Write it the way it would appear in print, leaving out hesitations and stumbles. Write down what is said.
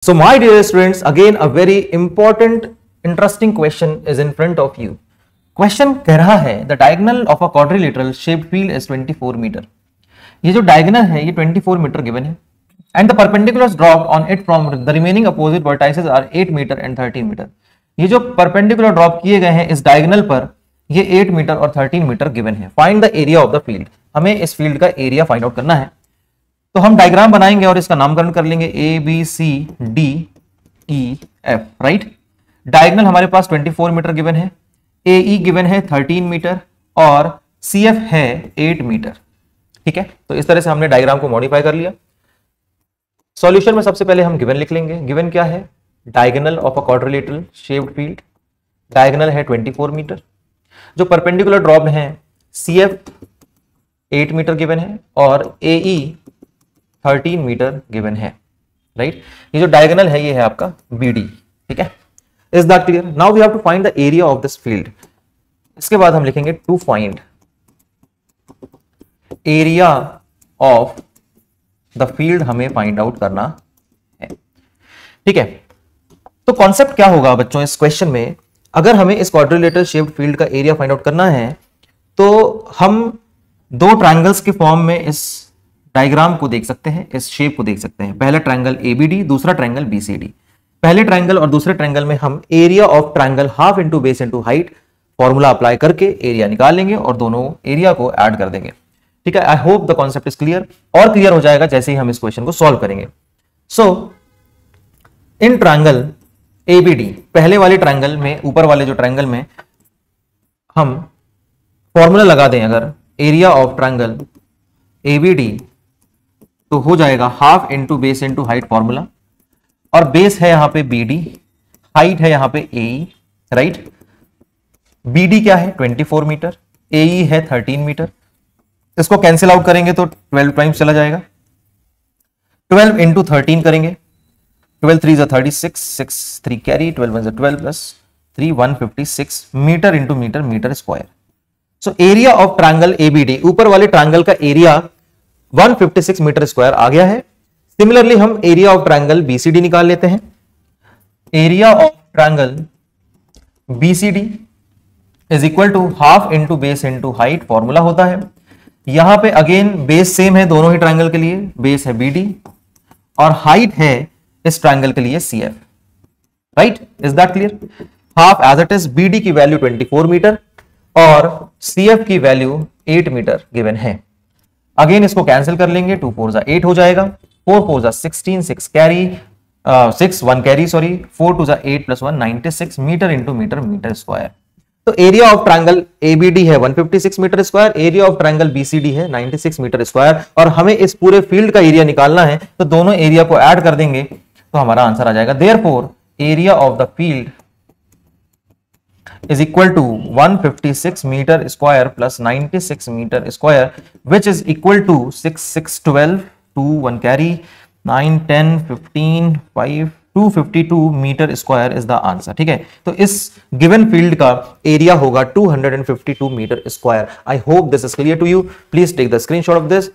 So my dear students, again a very important, interesting question is in front of you. Question कह रहा है the diagonal of a quadrilateral shaped field is 24 metre. ये जो diagonal है ये 24 metre given है and the perpendiculars dropped on it from the remaining opposite vertices are 8 metre and 13 metre. ये जो perpendicular drop किए गए हैं इस diagonal पर ये 8 मीटर और 13 मीटर given है. Find the area of the field. हमें इस field का area find out करना है. तो हम डायग्राम बनाएंगे और इसका नामकरण कर लेंगे A B C D E F. Right, diagonal हमारे पास 24 मीटर गिवन है, ए ई गिवन है 13 मीटर और सी एफ है 8 मीटर. ठीक है, तो इस तरह से हमने डायग्राम को मॉडिफाई कर लिया. सॉल्यूशन में सबसे पहले हम गिवन लिख लेंगे. गिवन क्या है? Diagonal of a quadrilateral shaped field. Diagonal है 24 मीटर. जो परपेंडिकुलर ड्रॉप है सी एफ 8 मीटर गिवन है और ए ई 13 मीटर गिवन है. राइट, ये जो डायगोनल है ये है आपका BD. ठीक है, is that clear? Now we have to find the area of this field. इसके बाद हम लिखेंगे to find area of the field. हमें फाइंड आउट करना है. ठीक है, तो कॉन्सेप्ट क्या होगा बच्चों इस क्वेश्चन में? अगर हमें इस क्वाड्रिलेटरल शेप्ड फील्ड का एरिया फाइंड आउट करना है तो हम दो ट्रायंगल्स के फॉर्म में इस डायग्राम को देख सकते हैं, इस शेप को देख सकते हैं. पहला ट्रायंगल ABD, दूसरा ट्रायंगल BCD. पहले ट्रायंगल और दूसरे ट्रायंगल में हम area of triangle half into base into height formula apply करके एरिया निकाल लेंगे और दोनों एरिया को ऐड कर देंगे. ठीक है, I hope the concept is clear. और क्लियर हो जाएगा जैसे ही हम इस क्वेश्चन को सॉल्व करेंगे. सो इन ट्रायंगल ABD, पहले वाले ट्रायंगल में, ऊपर वाले जो ट्रायंगल में हम फॉर्मूला लगा दें अगर एरिया ऑफ ट्रायंगल ABD तो हो जाएगा half into base into height formula. और बेस है यहां पे BD, हाइट है यहां पे AE. राइट, BD क्या है? 24 मीटर, AE है 13 मीटर. इसको कैंसिल आउट करेंगे तो 12 टाइम्स चला जाएगा. 12 इंटू 13 करेंगे, 12 3 36, 6 3 carry, 12 1 12 plus 3 156 metre into metre, metre square. So area of triangle ABD, ऊपर वाले ट्रायंगल का एरिया 156 मीटर स्क्वायर आ गया है. सिमिलरली हम एरिया ऑफ ट्रायंगल BCD निकाल लेते हैं. Area of triangle BCD is equal to half into base into height formula होता है. यहां पे अगेन बेस सेम है दोनों ही ट्रायंगल के लिए, बेस है BD और हाइट है इस ट्रायंगल के लिए CF. Right, is that clear? Half as it is, BD की वैल्यू 24 मीटर और CF की वैल्यू 8 मीटर गिवन है. अगेन इसको कैंसिल कर लेंगे, 2 4 जा 8 हो जाएगा, 4 4 जा 16, 6 कैरी 6 1 कैरी सॉरी, 4 2 जा 8 plus 1 96 metre into metre, metre square. तो एरिया ऑफ ट्रायंगल ABD है 156 metre square, area of triangle BCD है 96 मीटर स्क्वायर. और हमें इस पूरे फील्ड का एरिया निकालना है तो दोनों एरिया को ऐड कर देंगे तो हमारा आंसर आ जाएगा. Therefore area of the field is equal to 156 meter square plus 96 meter square, which is equal to 6 6 12 2 1 carry 9 10 15 5 252 metre square is the answer. ठीक है, तो इस गिवन फील्ड का एरिया होगा 252 metre square. I hope this is clear to you. Please take the screenshot of this